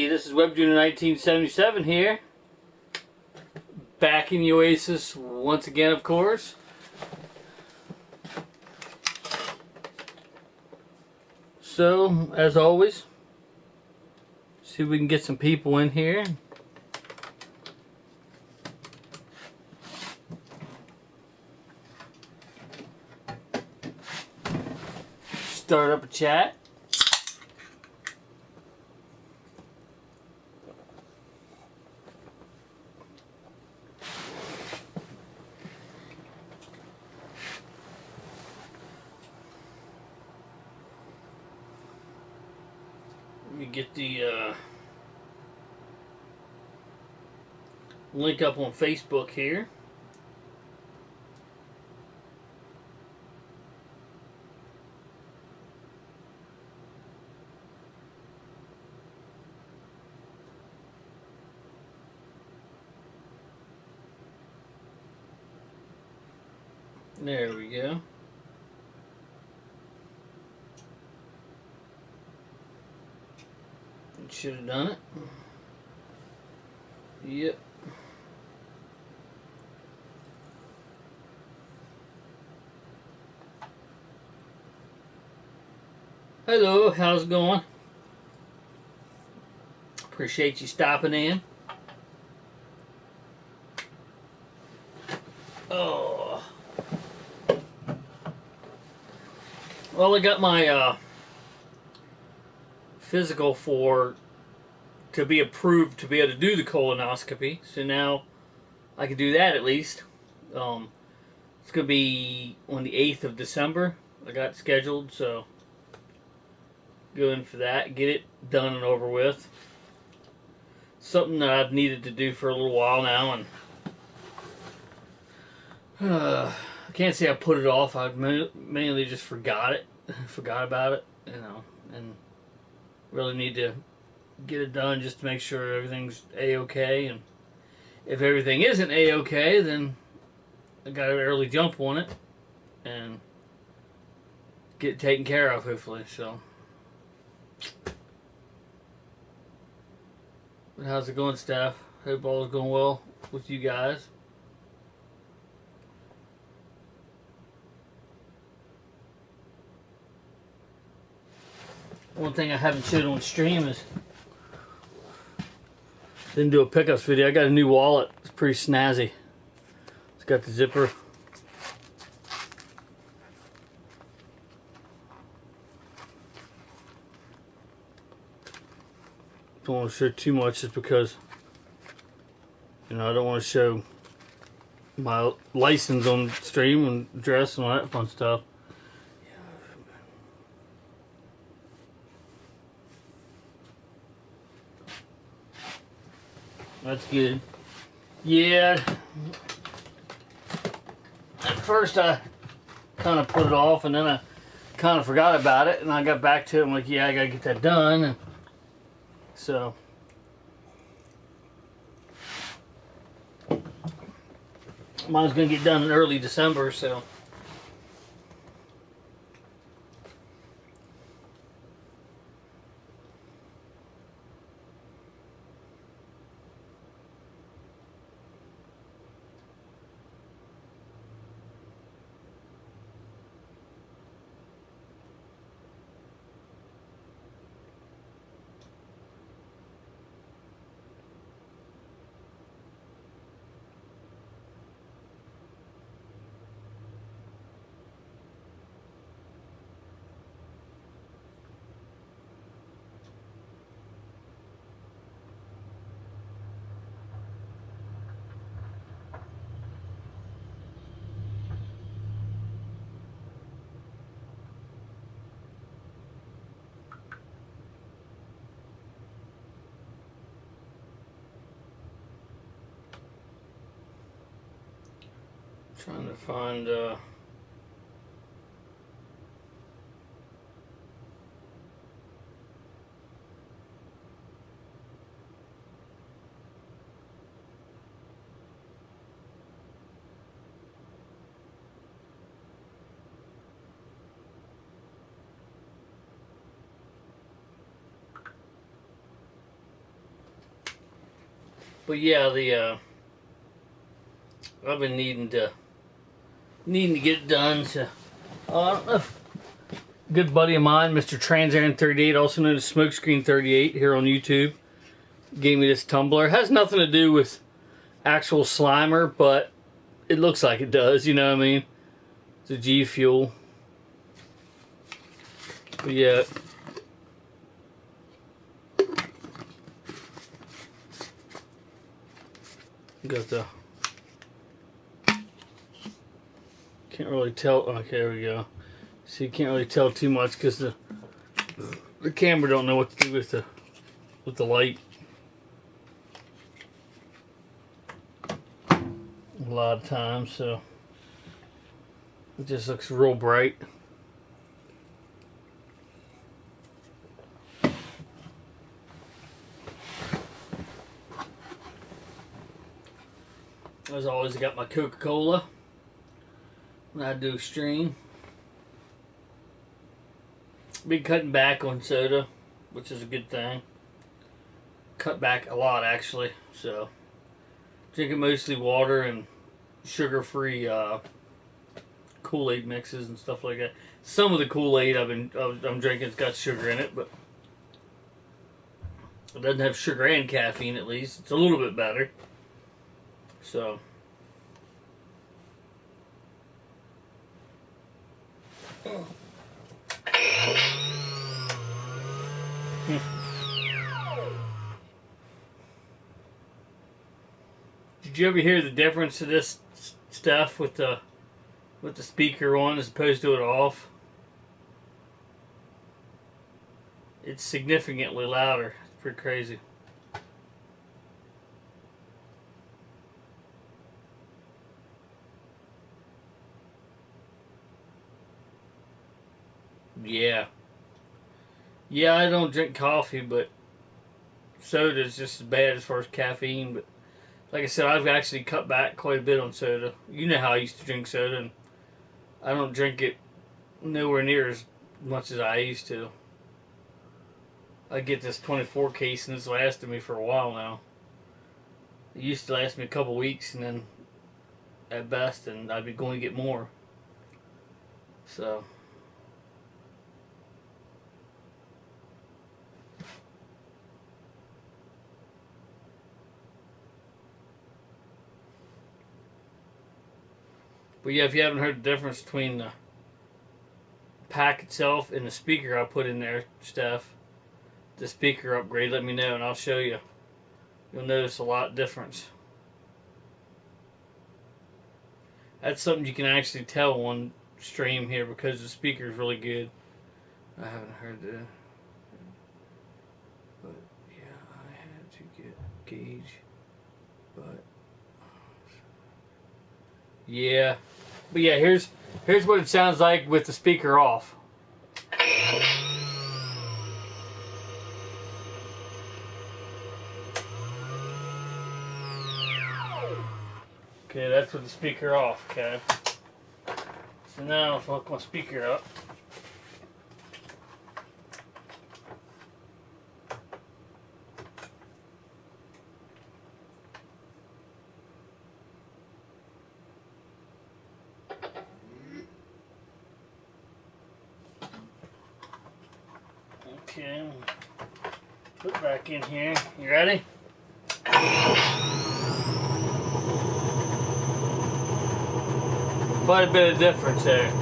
this is WebJunior 1977 here. Back in the Oasis once again, of course. So, as always, see if we can get some people in here. Start up a chat. Let me get the link up on Facebook here. There we go. Should have done it. Yep. Hello, how's it going? Appreciate you stopping in. Oh. Well, I got my physical to be approved to be able to do the colonoscopy. So now I can do that at least. It's going to be on the 8th of December. I got scheduled, so go in for that. Get it done and over with. Something that I've needed to do for a little while now, and I can't say I put it off. I mainly just forgot about it, you know, and really need to get it done just to make sure everything's A-okay. And if everything isn't A-okay, then I got an early jump on it and get it taken care of, hopefully. So, but how's it going, Steph? Hope all is going well with you guys. One thing I haven't showed on stream is didn't do a pickups video. I got a new wallet. It's pretty snazzy. It's got the zipper. Don't want to show too much just because, you know, I don't want to show my license on stream and address and all that fun stuff. That's good. Yeah. At first I kind of put it off, and then I kind of forgot about it, and I got back to it. I'm like, yeah, I gotta get that done. And so mine's gonna get done in early December, so. Trying to find But yeah, I've been needing to get it done. So I don't know if a good buddy of mine, Mr. Transaran38, also known as Smokescreen38 here on YouTube, gave me this tumbler. It has nothing to do with actual Slimer, but it looks like it does, you know what I mean? It's a G Fuel. But yeah. Got the... Can't really tell. Okay, there we go. So you can't really tell too much because the camera don't know what to do with the light. A lot of times, so it just looks real bright. As always, I got my Coca-Cola when I do stream. Been cutting back on soda, which is a good thing. Cut back a lot, actually. So, drinking mostly water and sugar-free Kool-Aid mixes and stuff like that. Some of the Kool-Aid I'm drinking has got sugar in it, but it doesn't have sugar and caffeine. At least it's a little bit better. So. Did you ever hear the difference to this stuff with the speaker on as opposed to it off? It's significantly louder. It's pretty crazy. Yeah. Yeah, I don't drink coffee, but soda is just as bad as far as caffeine. But like I said, I've actually cut back quite a bit on soda. You know how I used to drink soda, and I don't drink it nowhere near as much as I used to. I get this 24 case, and it's lasted me for a while now. It used to last me a couple weeks, and then at best, and I'd be going to get more. So. But yeah, if you haven't heard the difference between the pack itself and the speaker I put in there, Steph, the speaker upgrade, let me know and I'll show you. You'll notice a lot of difference. That's something you can actually tell on stream here because the speaker is really good. I haven't heard the... But yeah, I had to get gauge. But... Yeah. But yeah, here's what it sounds like with the speaker off. Okay, that's with the speaker off, okay? So now if I hook my speaker up. Okay, put it back in here. You ready? Quite a bit of difference there.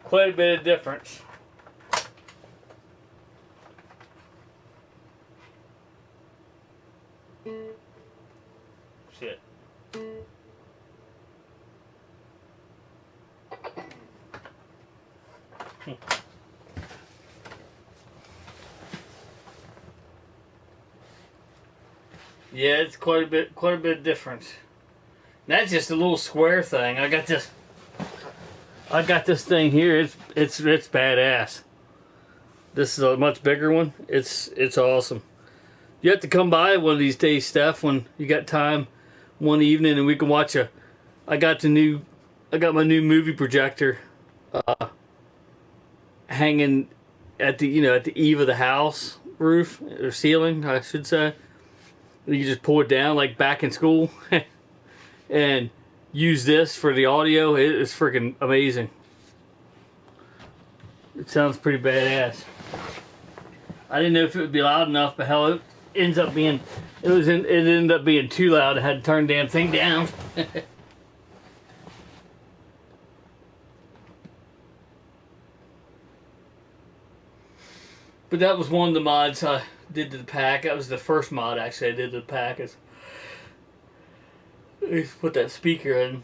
quite a bit of difference. Shit. Yeah, it's quite a bit of difference. That's just a little square thing. I got this thing here. It's badass. This is a much bigger one. It's awesome. You have to come by one of these days, Steph, when you got time one evening and we can watch I got the new I got my new movie projector hanging at the at the eave of the house roof or ceiling, I should say. You just pull it down like back in school and use this for the audio. It's freaking amazing. It sounds pretty badass. I didn't know if it would be loud enough, but hell, it ends up being. It ended up being too loud. I had to turn the damn thing down. But that was one of the mods I did to the pack. That was the first mod actually I did to the pack. Is put that speaker in.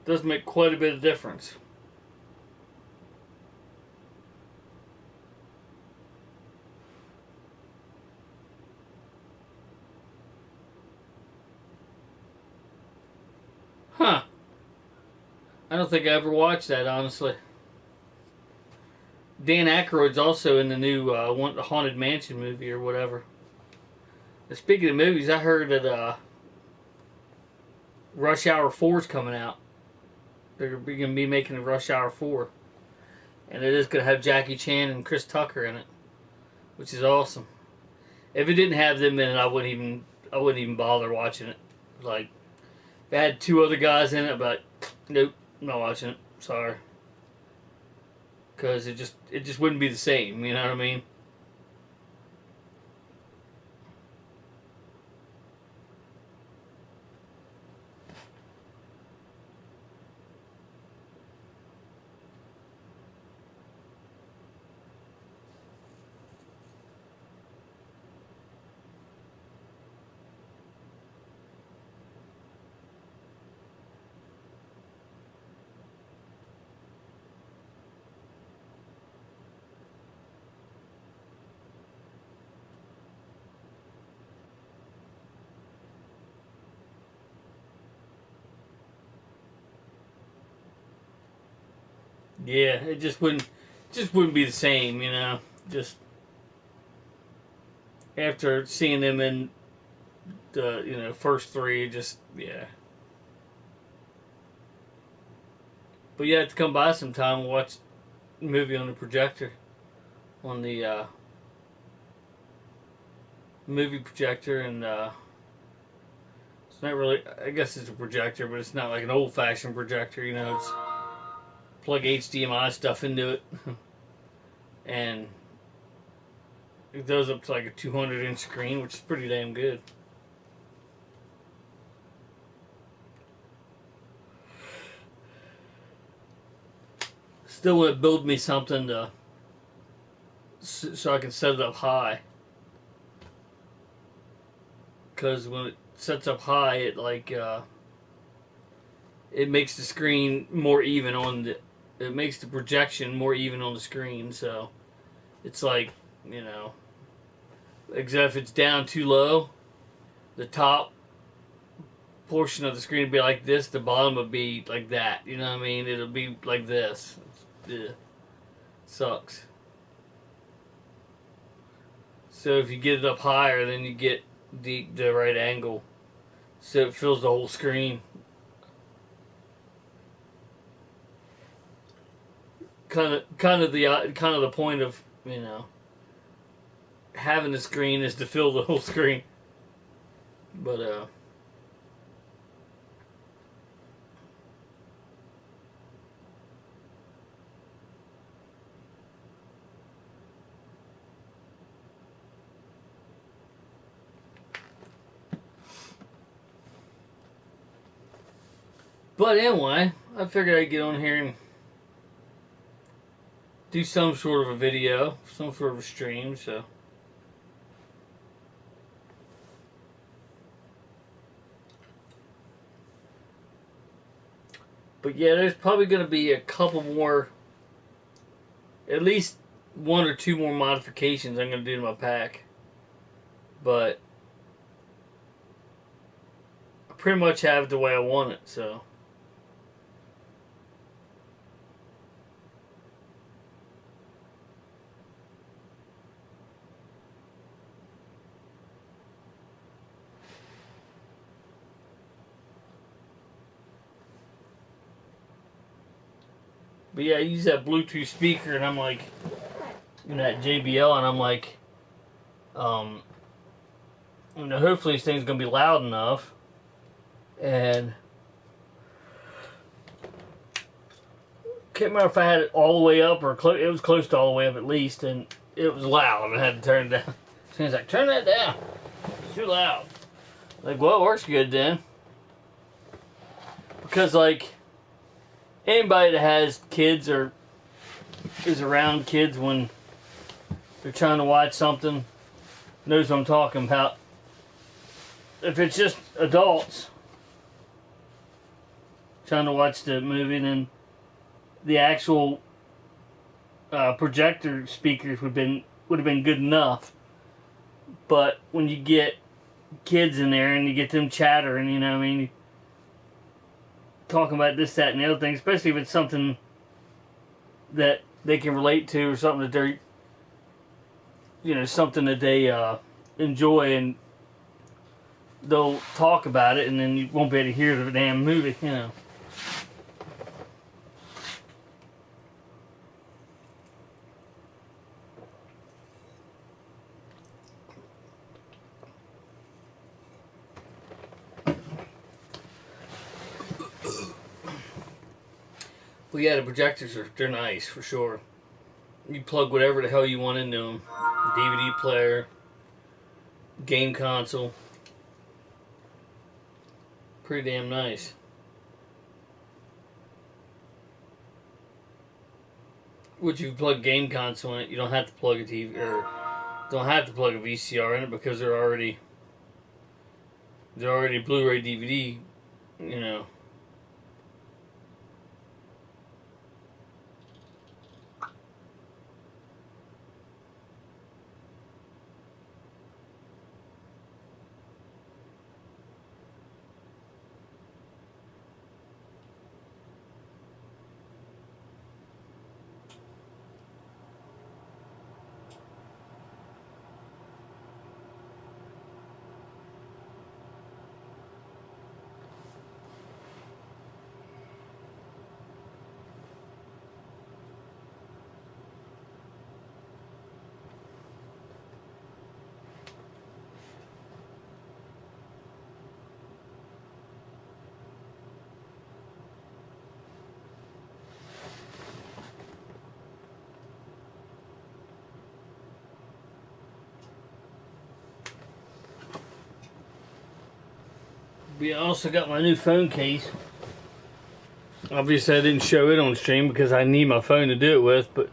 Does make quite a bit of difference. Huh. I don't think I ever watched that, honestly. Dan Aykroyd's also in the new Haunted Mansion movie or whatever. And speaking of movies, I heard that Rush Hour 4's coming out. They're going to be making a Rush Hour 4. And it is going to have Jackie Chan and Chris Tucker in it, which is awesome. If it didn't have them in it, I wouldn't even bother watching it. Like, if it had two other guys in it, but nope, I'm not watching it. Sorry. Because it just wouldn't be the same, you know what I mean? Yeah, it just wouldn't be the same, you know. Just after seeing them in the first three, just yeah. But you have to come by sometime and watch the movie on the projector, on the movie projector, and it's not really. I guess it's a projector, but it's not like an old-fashioned projector. You know, it's plug HDMI stuff into it, and it goes up to like a 200-inch screen, which is pretty damn good. Still want to build me something so I can set it up high. Because when it sets up high, it makes the screen more even on the. It makes the projection more even on the screen. So it's like, you know, except if it's down too low, the top portion of the screen would be like this, the bottom would be like that. You know what I mean? It'll be like this. Ugh. Sucks. So if you get it up higher, then you get the right angle, so it fills the whole screen. Kind of the point of having the screen is to fill the whole screen. But anyway, I figured I'd get on here and do some sort of a video, some sort of a stream. So. But yeah, there's probably going to be a couple more, at least one or two more modifications I'm going to do to my pack. But I pretty much have it the way I want it, so. But yeah, I use that Bluetooth speaker, and I'm like, that JBL, and I'm like, hopefully this thing's gonna be loud enough. And can't remember if I had it all the way up or it was close to all the way up at least, and it was loud. I had to turn it down. So he's like, turn that down. It's too loud. Like, well, it works good then. Because, like, anybody that has kids or is around kids when they're trying to watch something knows what I'm talking about. If it's just adults trying to watch the movie, then the actual projector speakers would have been good enough. But when you get kids in there and you get them chattering, you know what I mean, talking about this, that, and the other thing, especially if it's something that they can relate to or something that they're, something that they enjoy, and they'll talk about it, and then you won't be able to hear the damn movie, Well, yeah, the projectors they're nice for sure. You plug whatever the hell you want into them. DVD player, game console. Pretty damn nice. Which if you plug game console in it, you don't have to plug a TV or don't have to plug a VCR in it because they're already Blu-ray DVD, I also got my new phone case. Obviously, I didn't show it on stream because I need my phone to do it with, but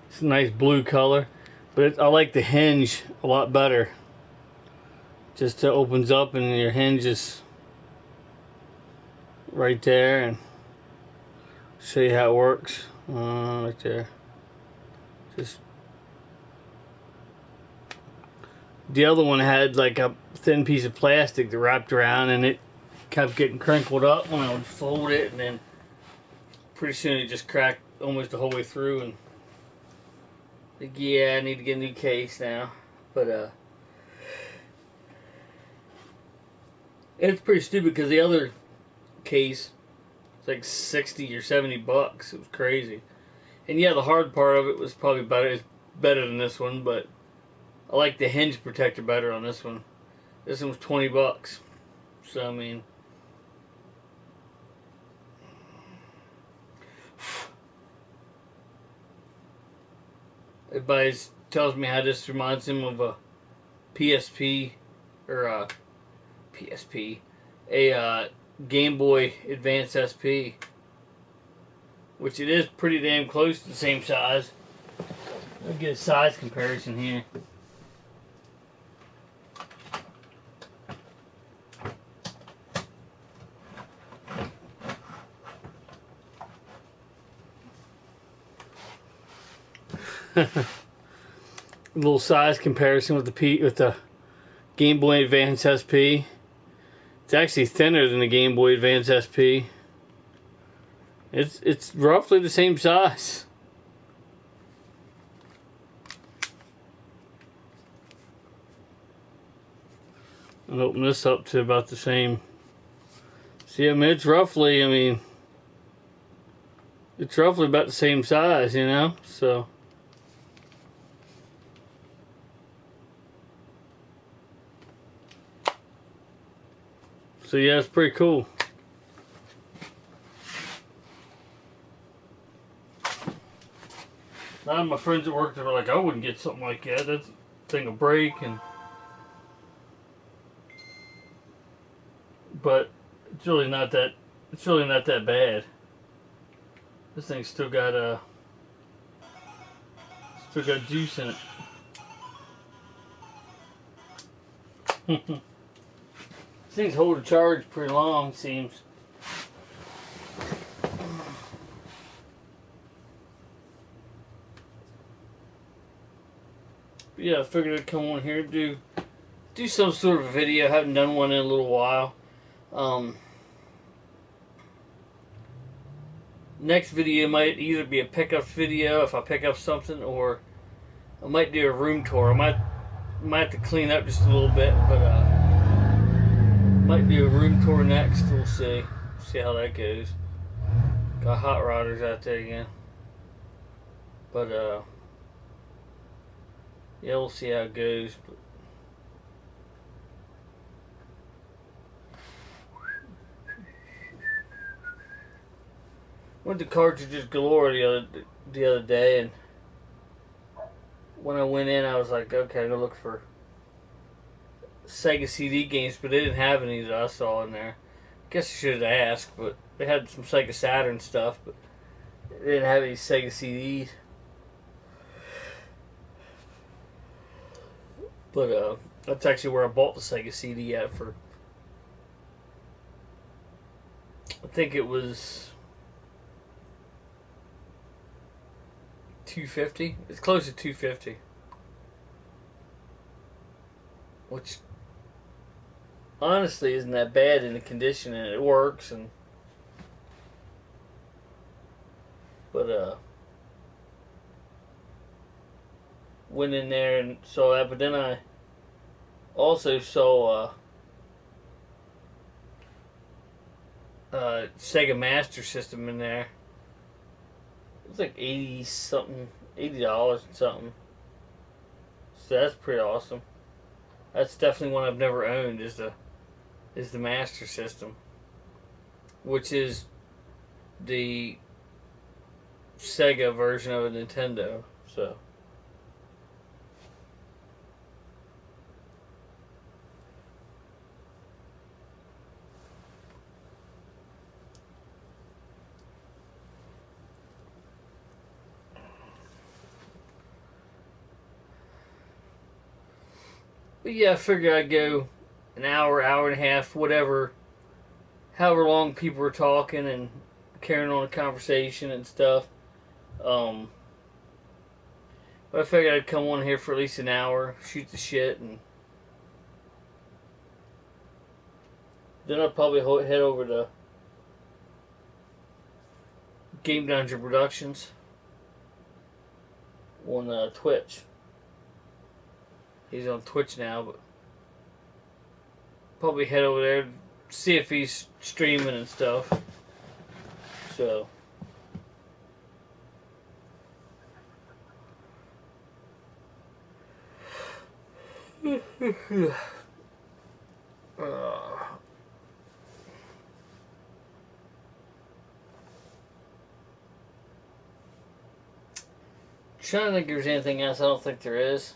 it's a nice blue color. But I like the hinge a lot better. Just opens up and your hinge is right there, and show you how it works. Right there. Just the other one had like a thin piece of plastic that wrapped around, and it kept getting crinkled up when I would fold it, and then pretty soon it just cracked almost the whole way through. And like, yeah, I need to get a new case now. But it's pretty stupid because the other case was like 60 or 70 bucks. It was crazy. And yeah, the hard part of it was probably better. It's better than this one, but I like the hinge protector better on this one. This one was 20 bucks. So, I mean, everybody tells me how this reminds him of a PSP or a PSP, a Game Boy Advance SP, which it is pretty damn close to the same size. Let me get a size comparison here. A little size comparison with the Game Boy Advance SP. It's actually thinner than the Game Boy Advance SP. It's roughly the same size. I'll open this up to about the same. See, I mean, it's roughly, I mean, it's roughly about the same size, you know, so. So yeah, it's pretty cool. A lot of my friends at work, they were like, I wouldn't get something like that. That thing will break, but it's really not that. It's really not that bad. This thing's still got juice in it. These things hold a charge pretty long, it seems. But yeah, I figured I'd come on here and do some sort of a video. I haven't done one in a little while. Next video might either be a pickup video if I pick up something, or I might do a room tour. I might have to clean up just a little bit, but might do a room tour next. We'll see. See how that goes. Got hot rodders out there again. But yeah, we'll see how it goes. But went to Cartridges Galore the other day, and when I went in, I was like, okay, I'm gonna look for Sega CD games, but they didn't have any that I saw in there. I guess I should have asked, but they had some Sega Saturn stuff, but they didn't have any Sega CDs. But that's actually where I bought the Sega CD at for. I think it was $250. It's close to $250, which honestly isn't that bad in the condition, and it works. And but went in there and saw that. But then I also saw Sega Master System in there. It was like 80 something, $80 and something. So that's pretty awesome. That's definitely one I've never owned. Is the Master System, which is the Sega version of a Nintendo. So. But yeah, I figured I'd go an hour, hour and a half, whatever, however long people were talking and carrying on a conversation and stuff. But I figured I'd come on here for at least an hour, shoot the shit, and then I'll probably head over to Game Dungeon Productions on Twitch. He's on Twitch now, but probably head over there, see if he's streaming and stuff. So. Trying to think if there's anything else. I don't think there is.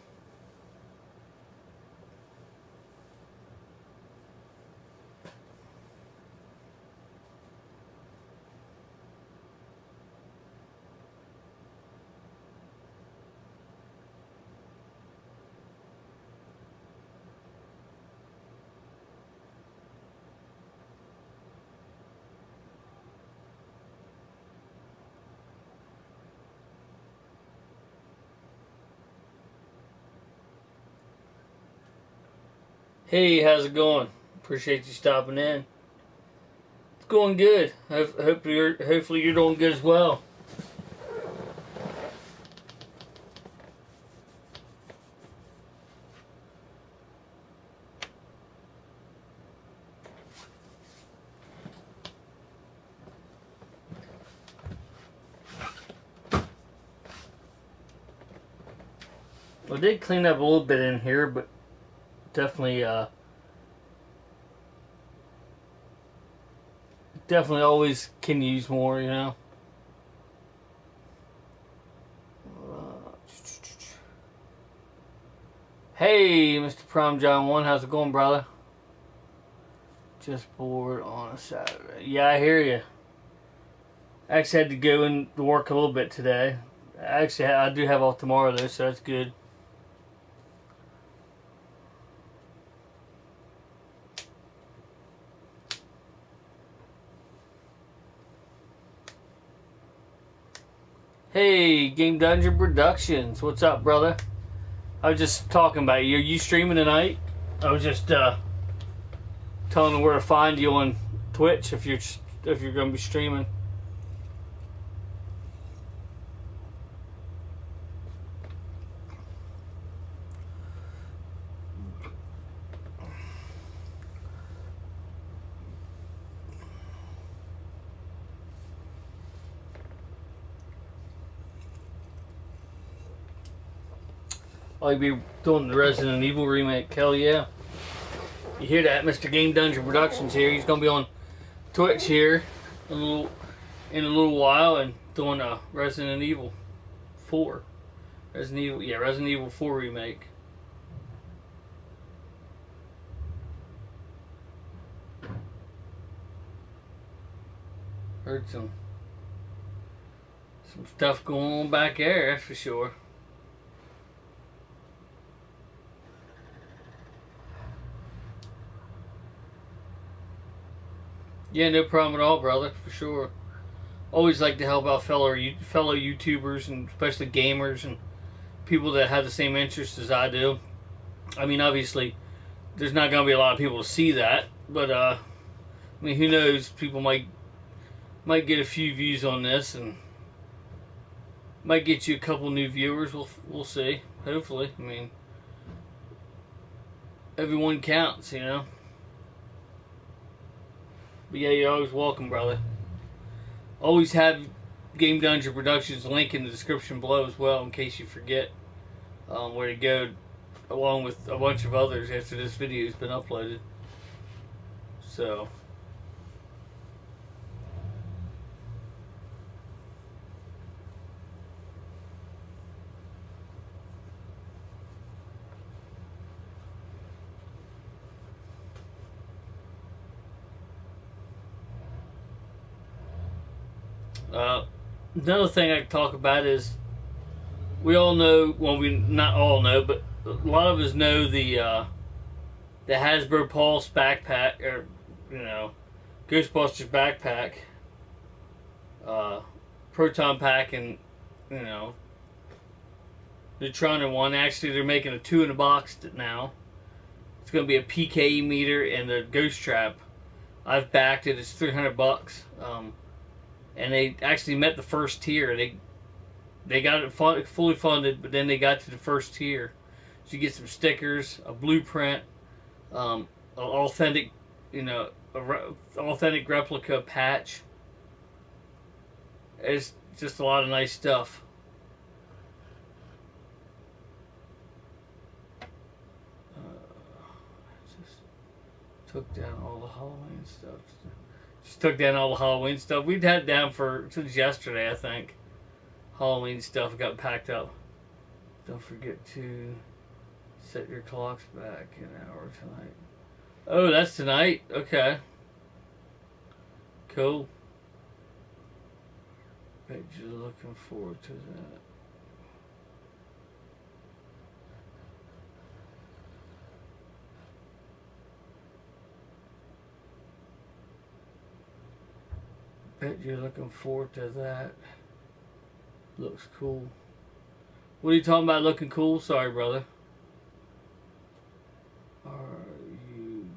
Hey, how's it going? Appreciate you stopping in. It's going good. Hopefully you're doing good as well. Well, I did clean up a little bit in here, but definitely, definitely always can use more, you know. Hey, Mr. Prom John 1, how's it going, brother? Just bored on a Saturday. Yeah, I hear you. I actually had to go and work a little bit today. Actually, I do have off tomorrow, though, so that's good. Hey, Game Dungeon Productions. What's up, brother? I was just talking about you. Are you streaming tonight? I was just telling them where to find you on Twitch if you're going to be streaming. I'll be doing the Resident Evil remake. Hell yeah. You hear that? Mr. Game Dungeon Productions here. He's going to be on Twitch here in a little while and doing a Resident Evil 4. Resident Evil 4 remake. Heard some stuff going on back there, that's for sure. Yeah, no problem at all, brother, for sure. Always like to help out fellow YouTubers and especially gamers and people that have the same interests as I do. I mean, obviously, there's not going to be a lot of people to see that, but I mean, who knows? People might get a few views on this and might get you a couple new viewers. We'll see. Hopefully, I mean, everyone counts, you know. But yeah, you're always welcome, brother. Always have Game Dungeon Productions link in the description below as well, in case you forget where to go, along with a bunch of others after this video has been uploaded. So. Another thing I can talk about is we all know, well, we not all know, but a lot of us know the Hasbro Pulse backpack, or Ghostbusters backpack, Proton Pack, and Neutrona one. Actually, they're making a 2 in a box now. It's going to be a PKE meter and the Ghost Trap. I've backed it. It's $300. And they actually met the first tier. They got it fully funded, but then they got to the first tier. So you get some stickers, a blueprint, an authentic, authentic replica patch. It's just a lot of nice stuff. Just took down all the Halloween stuff. Just took down all the Halloween stuff. We'd had down since yesterday, I think. Halloween stuff got packed up. Don't forget to set your clocks back an hour tonight. Oh, that's tonight? Okay. Cool. Bet you're looking forward to that. Bet you're looking forward to that. Looks cool. What are you talking about looking cool? Sorry, brother. Are you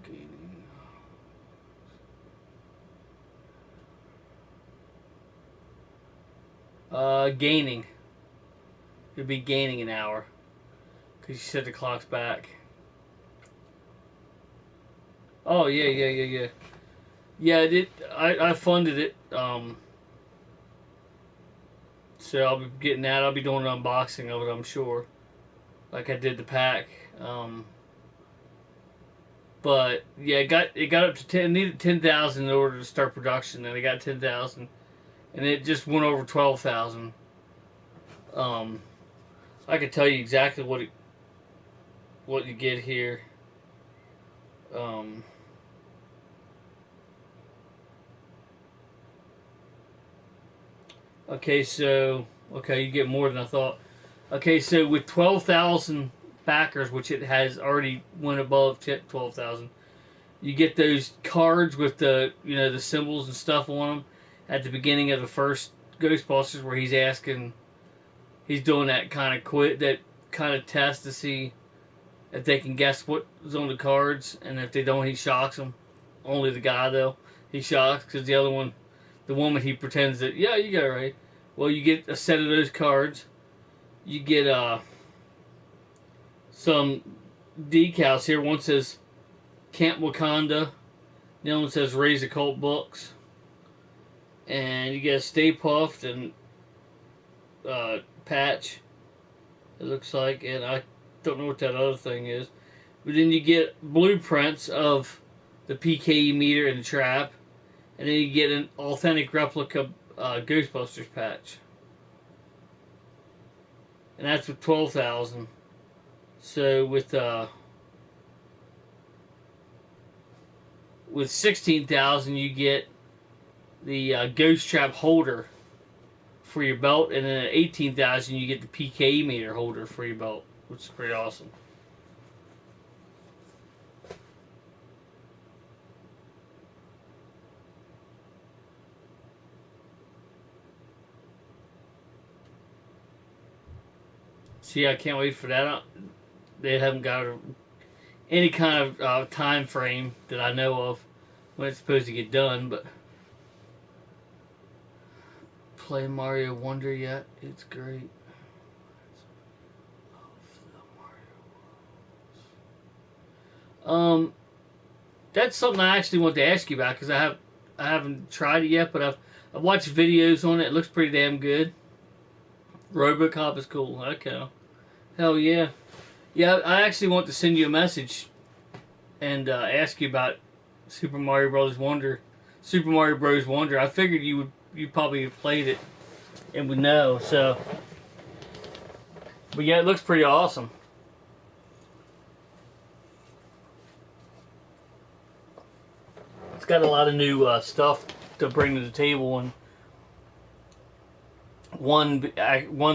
gaining? Gaining. You'll be gaining an hour. Because you set the clocks back. Oh, yeah. Yeah, I did. I funded it. So I'll be getting that. I'll be doing an unboxing of it, I'm sure. like I did the pack. But yeah, it got up to 10. Needed 10,000 in order to start production, and I got 10,000, and it just went over 12,000. Um, I can tell you exactly what you get here. Um, okay, so you get more than I thought. Okay, so with 12,000 backers, which it has already went above 12,000, you get those cards with the symbols and stuff on them at the beginning of the first Ghostbusters, where he's doing that kind of test to see if they can guess what's on the cards, and if they don't, he shocks them. Only the guy though, he shocks, because the woman, he pretends that, yeah, you got it right. Well, you get a set of those cards. You get some decals here. One says Camp Wakanda. The other one says Raise Occult Books. And you get a Stay Puffed and patch, it looks like. And I don't know what that other thing is. But then you get blueprints of the PKE meter and the trap. And then you get an authentic replica Ghostbusters patch. And that's with 12,000. So with 16,000, you get the ghost trap holder for your belt, and then at 18,000, you get the PKE meter holder for your belt, which is pretty awesome. See, I can't wait for that. They haven't got any kind of time frame that I know of when it's supposed to get done, but play Mario Wonder yet? It's great. That's something I actually want to ask you about, because I haven't tried it yet, but I've watched videos on it. It looks pretty damn good. RoboCop is cool. Okay. Hell yeah. Yeah, I actually want to send you a message and ask you about Super Mario Bros. Wonder. Super Mario Bros. Wonder. I figured you probably have played it and would know. So, but yeah, it looks pretty awesome. It's got a lot of new stuff to bring to the table, and one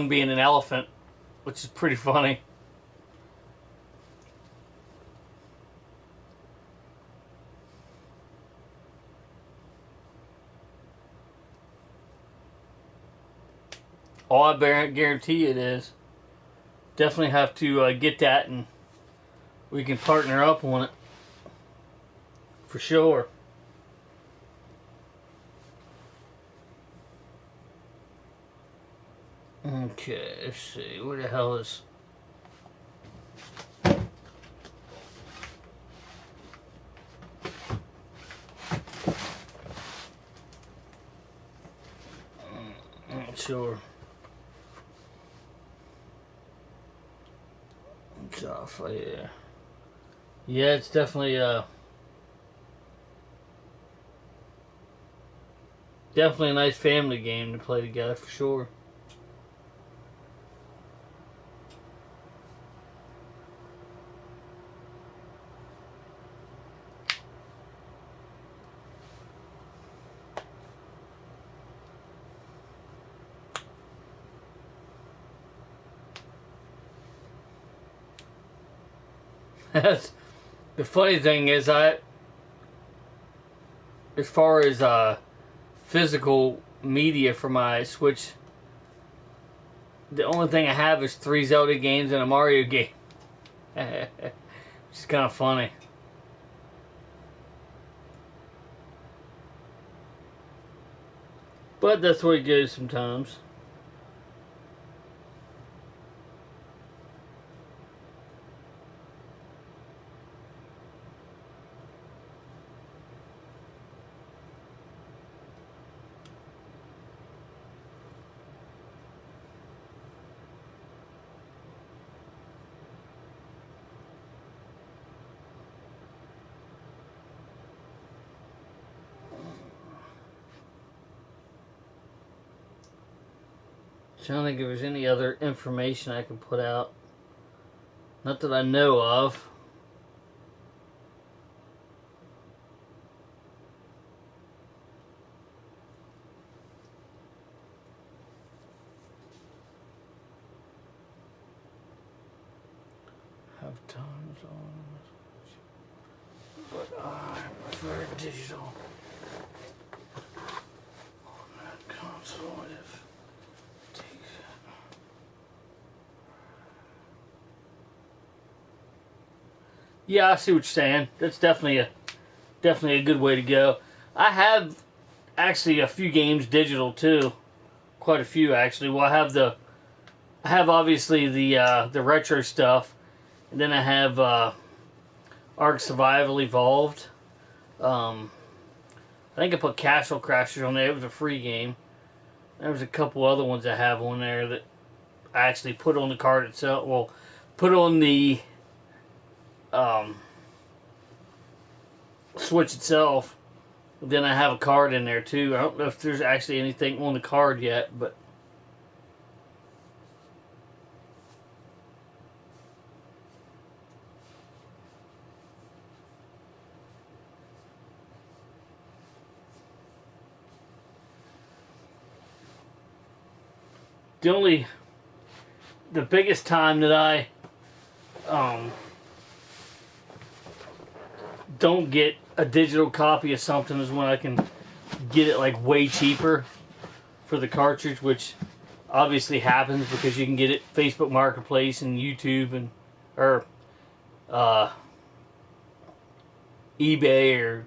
being an elephant, which is pretty funny. Oh, I guarantee it is. Definitely have to get that, and we can partner up on it for sure. Okay, let's see. Where the hell is... Not sure. It's off, yeah. Yeah, it's definitely definitely a nice family game to play together for sure. That's the funny thing is, as far as physical media for my Switch, the only thing I have is 3 Zelda games and a Mario game. It's kind of funny. But that's where it goes sometimes. trying to think if there's any other information I can put out. Not that I know of. Have tons on, but I prefer digital on that console. If yeah, I see what you're saying. That's definitely a good way to go. I have actually a few games digital too, quite a few actually. Well, I have obviously the retro stuff, and then I have Ark Survival Evolved. I think I put Castle Crashers on there. It was a free game. There was a couple other ones I have on there that I actually put on the card itself. Well, put on the Switch itself. Then I have a card in there too. I don't know if there's actually anything on the card yet, but the biggest time that I don't get a digital copy of something is when I can get it like way cheaper for the cartridge, which obviously happens because you can get it Facebook Marketplace and YouTube and or eBay or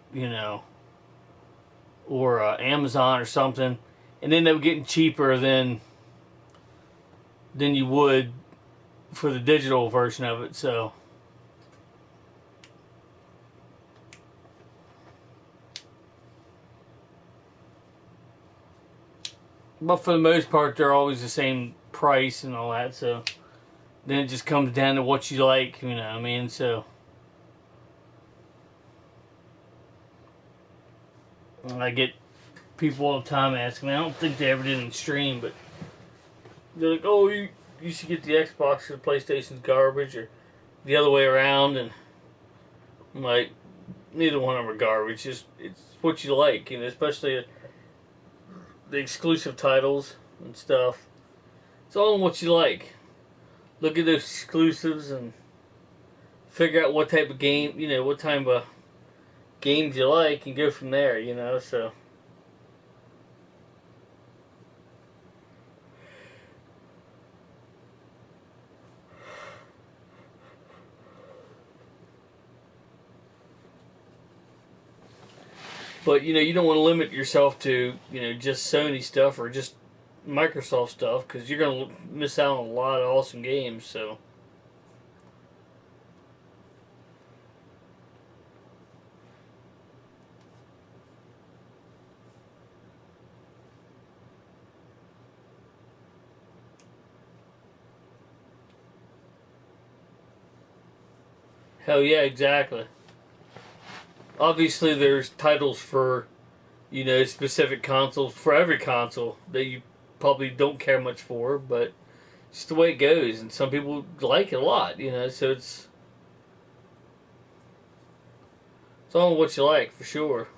or Amazon or something, and end up getting cheaper than you would for the digital version of it. So but for the most part, they're always the same price and all that. So then it just comes down to what you like, what I mean? So I get people all the time asking me. I don't think they ever did in the stream, but they're like, "Oh, you should get the Xbox or the PlayStation's garbage, or the other way around." And I'm like, neither one of them are garbage. It's what you like, especially the exclusive titles and stuff. It's all in what you like. Look at those exclusives and figure out what type of game, what type of games you like, and go from there, so. But, you don't want to limit yourself to, just Sony stuff or just Microsoft stuff, because you're going to miss out on a lot of awesome games, so. Hell yeah, exactly. Obviously, there's titles for, specific consoles, for every console that you probably don't care much for, but it's just the way it goes, and some people like it a lot, so it's all what you like, for sure.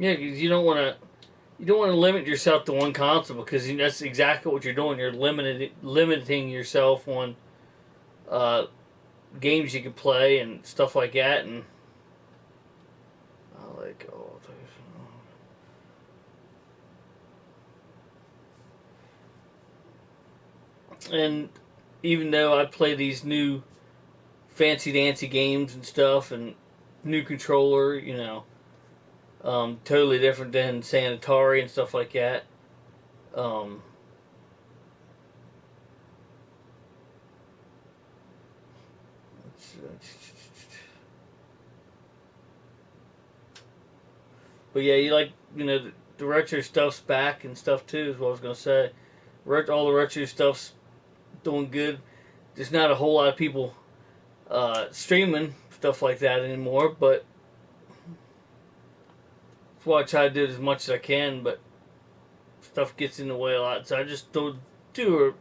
Yeah, because you don't want to limit yourself to one console, because that's exactly what you're doing. You're limiting yourself on uh, games you can play and stuff like that. And I like all those. And even though I play these new fancy dancy games and stuff, and new controller, totally different than say an Atari and stuff like that. Um, But yeah, you like, the retro stuff's back and stuff too, is what I was gonna say. All the retro stuff's doing good. There's not a whole lot of people streaming stuff like that anymore, but that's why I try to do it as much as I can, but stuff gets in the way a lot, so I just do a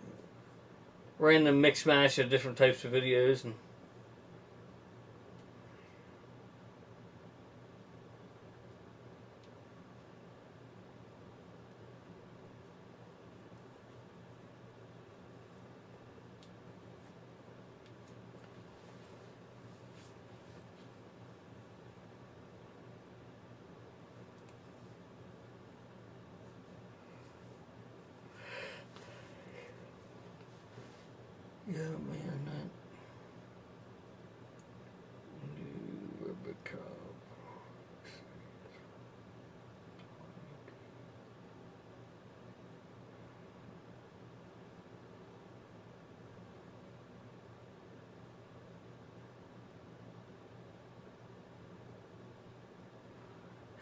random mix mash of different types of videos. And yeah, man, that new Rubicon.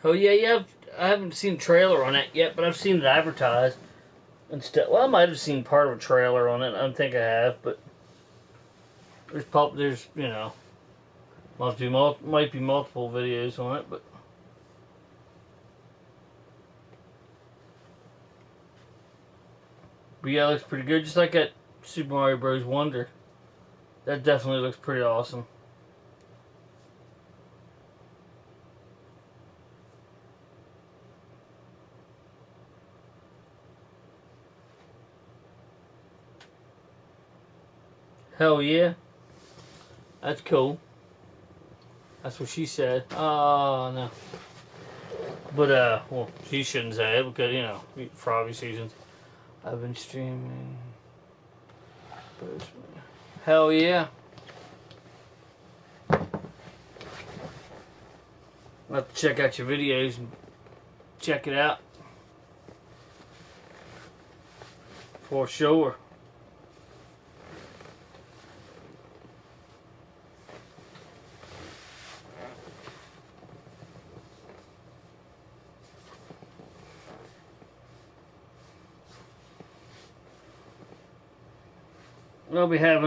Oh yeah, yeah. I haven't seen a trailer on it yet, but I've seen it advertised and stuff. Well, I might have seen part of a trailer on it. I don't think I have, but there's might be multiple videos on it, but yeah, it looks pretty good. Just like that Super Mario Bros. Wonder. That definitely looks pretty awesome. Hell yeah. That's cool. That's what she said. Oh, no. But, well, she shouldn't say it because, for obvious reasons. I've been streaming. Hell yeah. I'll have to check out your videos and check it out. For sure.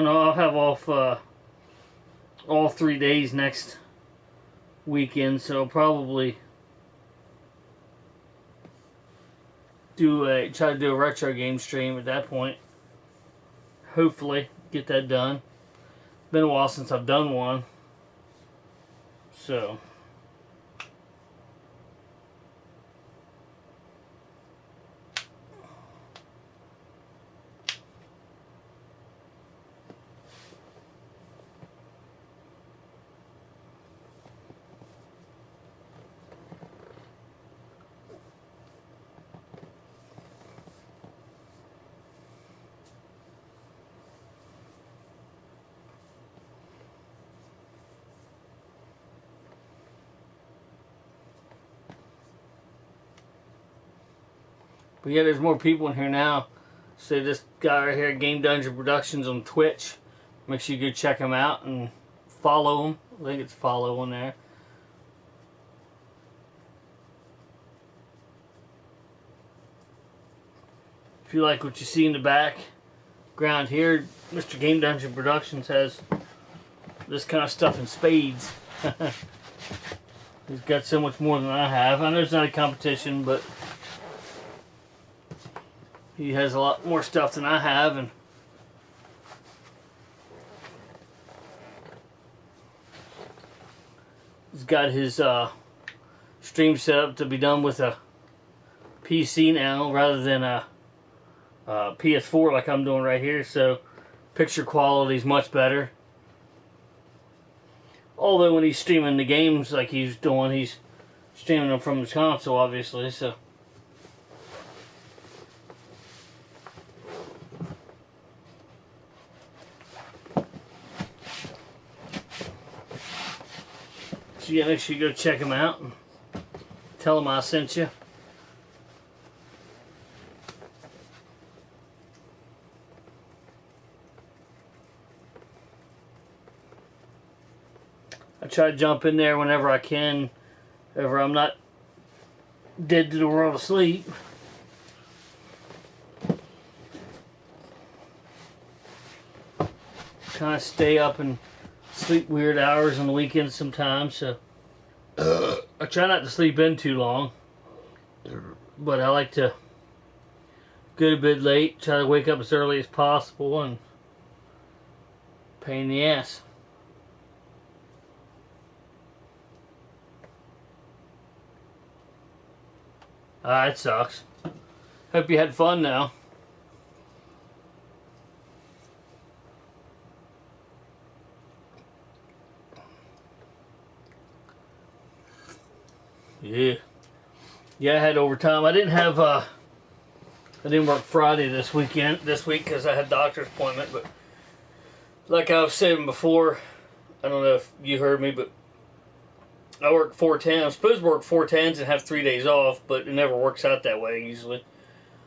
I'll have off all 3 days next weekend, so I'll probably try to do a retro game stream at that point. Hopefully get that done. Been a while since I've done one, so but yeah, there's more people in here now. So this guy right here, Game Dungeon Productions on Twitch. Make sure you go check him out and follow him. I think it's follow on there. If you like what you see in the background here, Mr. Game Dungeon Productions has this kind of stuff in spades. He's got so much more than I have. I know it's not a competition, but he has a lot more stuff than I have, and he's got his stream set up to be done with a PC now rather than a PS4 like I'm doing right here, so picture quality is much better. Although when he's streaming the games like he's doing, he's streaming them from his console, obviously, so. So yeah, make sure you go check him out and tell him I sent you. try to jump in there whenever I can, whenever I'm not dead to the world of sleep. Kind of stay up and sleep weird hours on the weekends sometimes, so I try not to sleep in too long, but I like to go to bed late, try to wake up as early as possible, and pain in the ass. It sucks. Hope you had fun now. Yeah. Yeah, I had overtime. I didn't work Friday this week because I had a doctor's appointment, but like I was saying before, I don't know if you heard me, but I work 4/10. I'm supposed to work 4/10s and have 3 days off, but it never works out that way usually.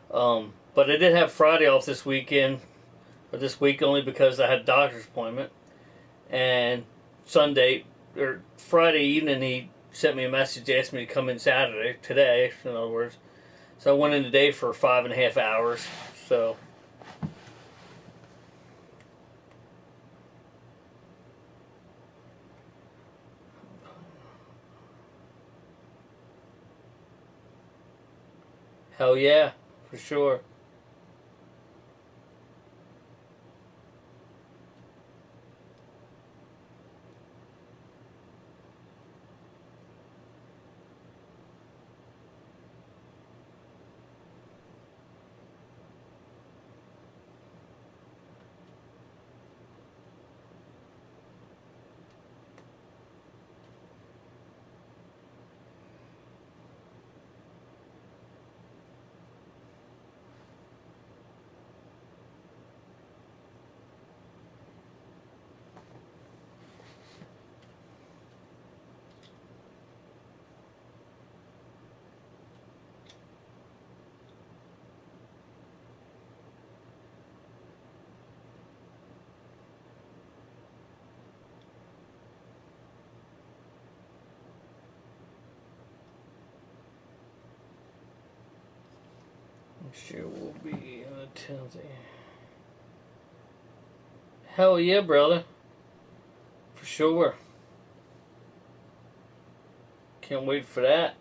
But I did have Friday off this weekend, or this week, only because I had a doctor's appointment. And Friday evening, he sent me a message, asked me to come in Saturday, today, in other words. So I went in today for 5.5 hours. So hell yeah, for sure. Next year will be on the 10th. Hell yeah, brother. For sure. Can't wait for that.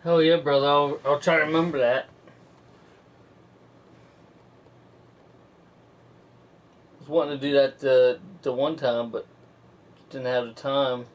Hell yeah, brother. I'll try to remember that. I was wanting to do that the one time, but didn't have the time.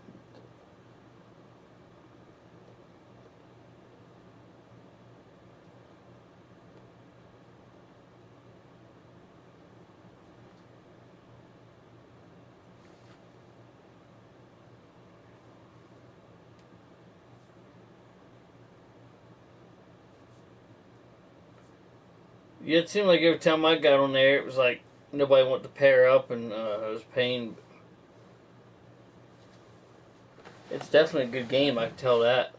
Yeah, it seemed like every time I got on there, it was like nobody wanted to pair up, and it was pain. It's definitely a good game, I can tell that.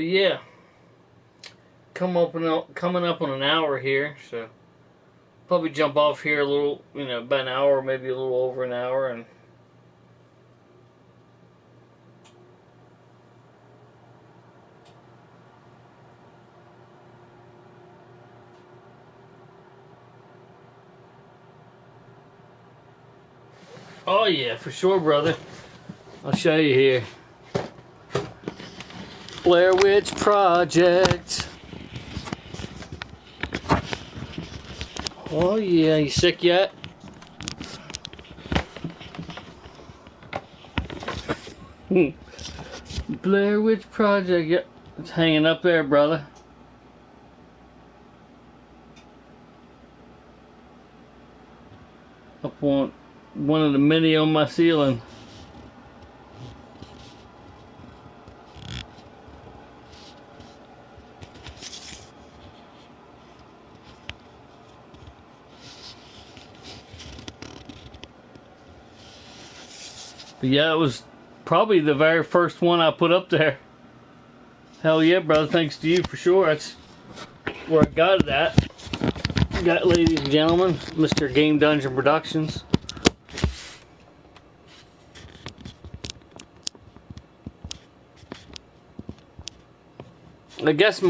But yeah, coming up on an hour here, so probably jump off here a little, about an hour, maybe a little over an hour, and oh yeah, for sure, brother. I'll show you here. Blair Witch Project. Oh yeah, you sick yet? Blair Witch Project, yep. It's hanging up there, brother. Up on one of the many on my ceiling. But yeah, it was probably the very first one I put up there. Hell yeah, brother. Thanks to you for sure. That's where I got it at. Got, ladies and gentlemen, Mr. Game Dungeon Productions. I guess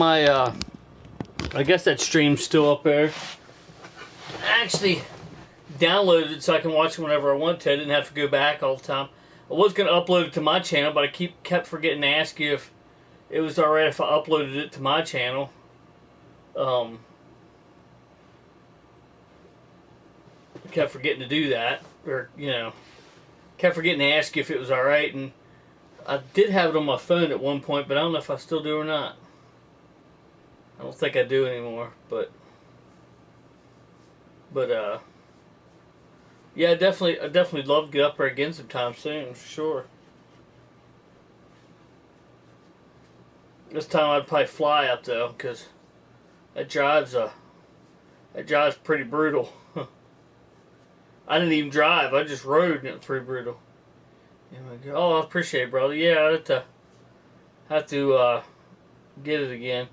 that stream's still up there. I actually downloaded it so I can watch it whenever I want to. I didn't have to go back all the time. I was going to upload it to my channel, but I kept forgetting to ask you if it was alright if I uploaded it to my channel. I kept forgetting to do that, or kept forgetting to ask you if it was alright, and I did have it on my phone at one point, but I don't know if I still do or not. I don't think I do anymore, but yeah, I definitely love to get up there again sometime soon, for sure. This time I'd probably fly up though, because that drive's pretty brutal. I didn't even drive; I just rode, and it was pretty brutal. Oh, I appreciate it, brother. Yeah, I have to get it again.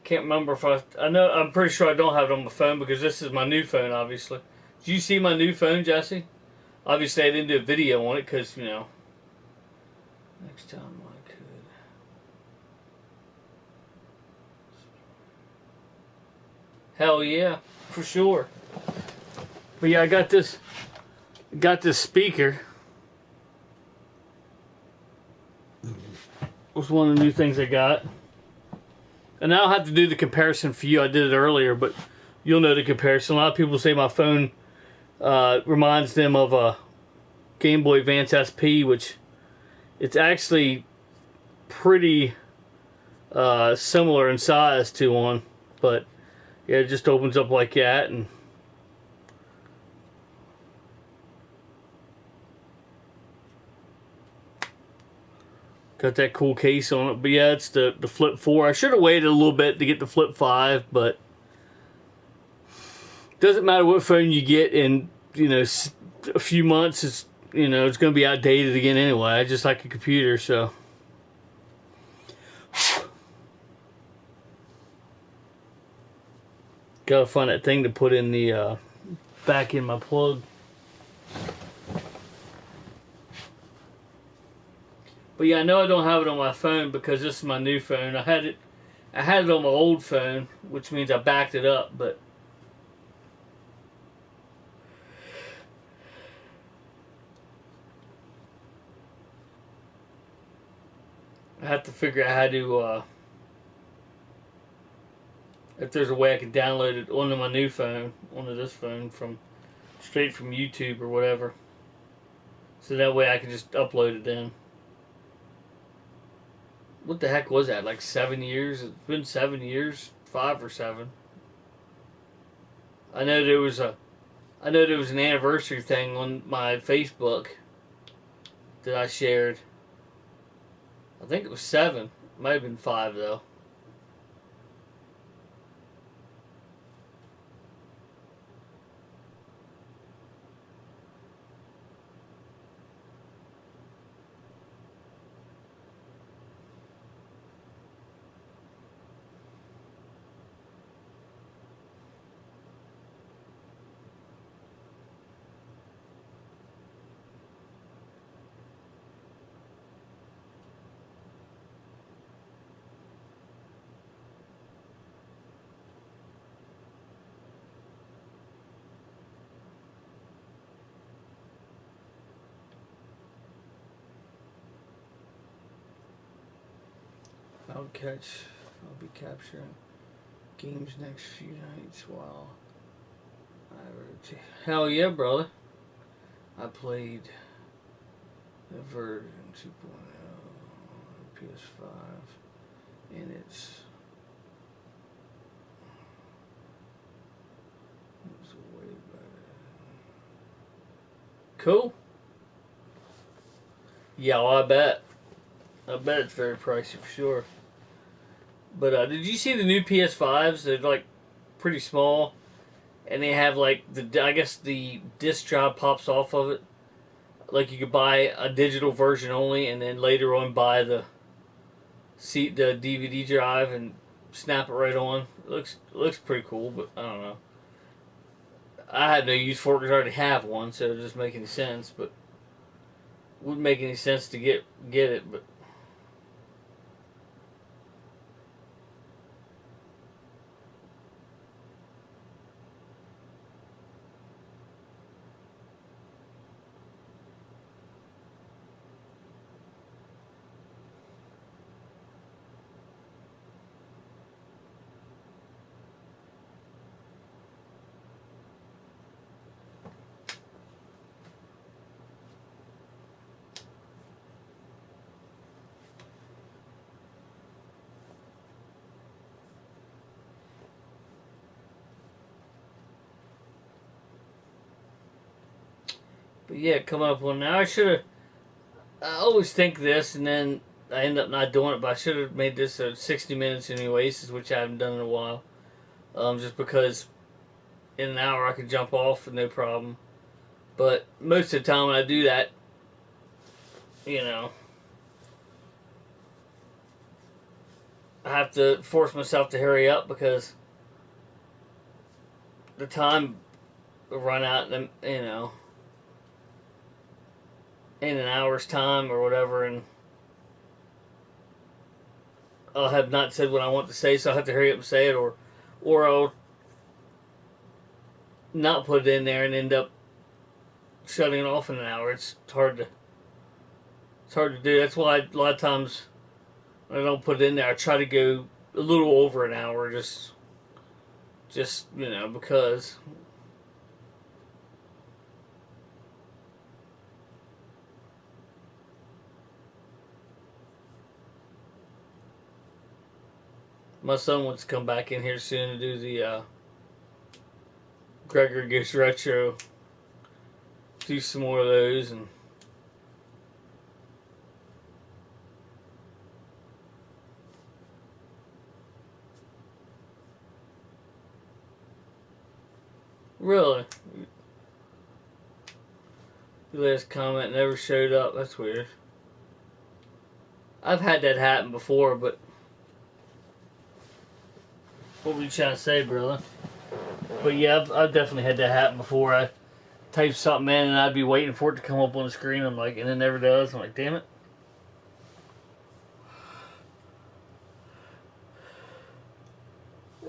Can't remember if I know. I'm pretty sure I don't have it on my phone because this is my new phone, obviously. Did you see my new phone, Jesse? Obviously, I didn't do a video on it because next time I could. Hell yeah, for sure. But yeah, I got this speaker. Was one of the new things I got. And I don't have to do the comparison for you. I did it earlier, but you'll know the comparison. A lot of people say my phone reminds them of a Game Boy Advance SP, which it's actually pretty similar in size to one. But yeah, it just opens up like that, and got that cool case on it. But yeah, it's the Flip 4. I should have waited a little bit to get the Flip 5, but doesn't matter what phone you get in, a few months, it's going to be outdated again anyway, just like a computer, so. Gotta find that thing to put in the, back in my plug. But yeah, I know I don't have it on my phone because this is my new phone. I had it on my old phone, which means I backed it up, but I have to figure out how to if there's a way I can download it onto my new phone, onto this phone straight from YouTube or whatever. So that way I can just upload it in. What the heck was that? Like 7 years? It's been 7 years, 5 or 7. I know there was an anniversary thing on my Facebook that I shared. I think it was 7. It might have been 5 though. I'll be capturing games next few nights while I rotate. Hell yeah, brother. I played the version 2.0 PS5, and it's way better. Cool. Yeah, well, I bet it's very pricey for sure. But did you see the new PS5s? They're like pretty small, and they have like I guess the disc drive pops off of it. Like you could buy a digital version only, and then later on buy the DVD drive and snap it right on. It looks pretty cool, but I don't know. I had no use for it because I already have one, so it doesn't make any sense. But wouldn't make any sense to get it. But yeah, coming up on now. I always think this, and then I end up not doing it. But I should have made this 60 minutes in Oasis, which I haven't done in a while. Just because in an hour I could jump off with no problem. But most of the time when I do that, you know, I have to force myself to hurry up because the time will run out, in an hour's time or whatever, and I'll have not said what I want to say, so I'll have to hurry up and say it, or I'll not put it in there and end up shutting it off in an hour. It's hard to do. That's why a lot of times when I don't put it in there, I try to go a little over an hour, just because. My son wants to come back in here soon to do the Gregor Goes Retro. Do some more of those, and really, the last comment never showed up. That's weird. I've had that happen before, but what were you trying to say, brother? But yeah, I've definitely had that happen before. I type something in and I'd be waiting for it to come up on the screen. I'm like, and it never does. I'm like, damn it.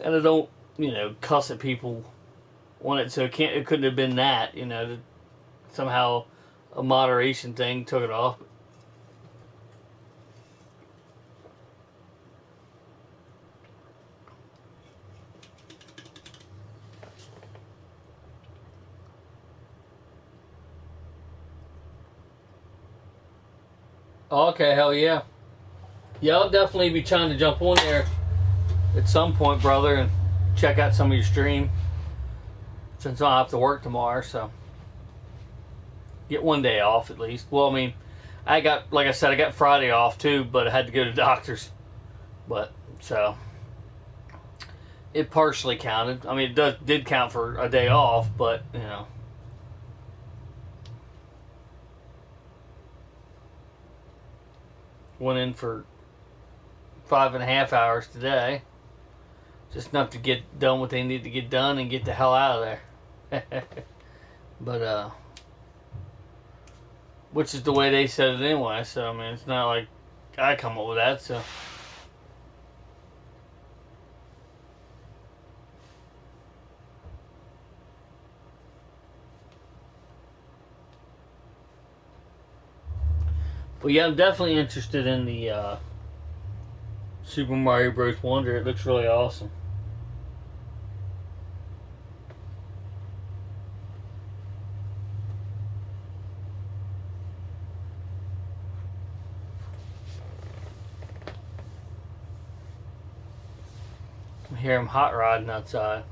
And I don't, cuss at people on it, so it couldn't have been that, somehow a moderation thing took it off. Okay, hell yeah. Yeah, I'll definitely be trying to jump on there at some point, brother, and check out some of your stream, since I'll have to work tomorrow, so get one day off at least. Well, I mean, like I said, I got Friday off too, but I had to go to the doctor's. But, so, it partially counted. I mean, it did count for a day off, but, went in for 5.5 hours today. Just enough to get done what they need to get done and get the hell out of there. But, which is the way they said it anyway, so, I mean, it's not like I come up with that, so. But yeah, I'm definitely interested in the Super Mario Bros. Wonder. It looks really awesome. I hear him hot rodding outside.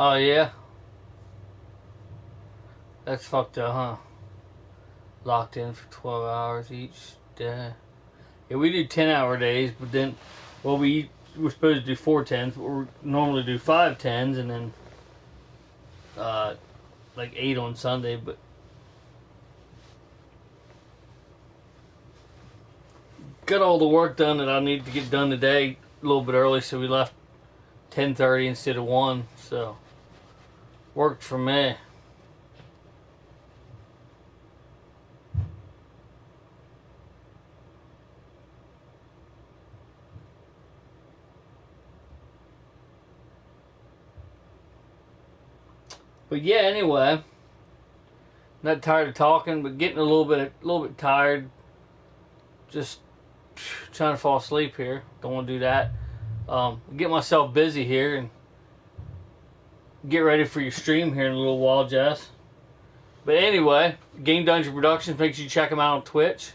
Oh yeah, that's fucked up, huh? Locked in for 12 hours each day. Yeah, we do 10-hour days, but then, well, we're supposed to do 4 10s, but we normally do 5 10s, and then like 8 on Sunday. But got all the work done that I need to get done today a little bit early, so we left 10:30 instead of 1. So worked for me. But yeah, anyway, not tired of talking, but getting a little bit tired. Just trying to fall asleep here. Don't want to do that. Get myself busy here and get ready for your stream here in a little while, Jess. But anyway, Game Dungeon Productions, make sure you check them out on Twitch.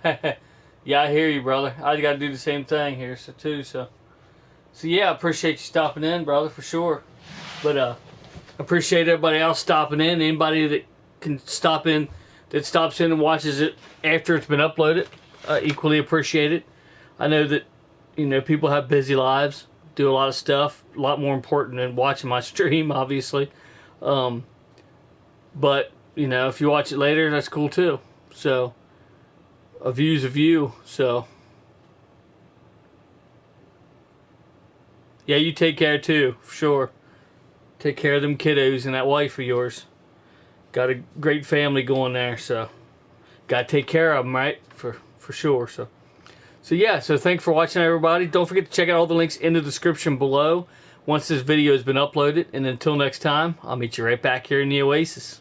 Yeah, I hear you, brother. I got to do the same thing here, so yeah, I appreciate you stopping in, brother, for sure. But appreciate everybody else stopping in. Anybody that can stop in, that stops in and watches it after it's been uploaded, equally appreciate it. I know that, you know, people have busy lives, do a lot of stuff, a lot more important than watching my stream, obviously. But, you know, if you watch it later, that's cool too. So, a view's a view, so. Yeah, you take care too, for sure. Take care of them kiddos and that wife of yours. Got a great family going there, so. Gotta take care of them, right? For sure, so. So yeah, so thanks for watching, everybody. Don't forget to check out all the links in the description below once this video has been uploaded. And until next time, I'll meet you right back here in the Oasis.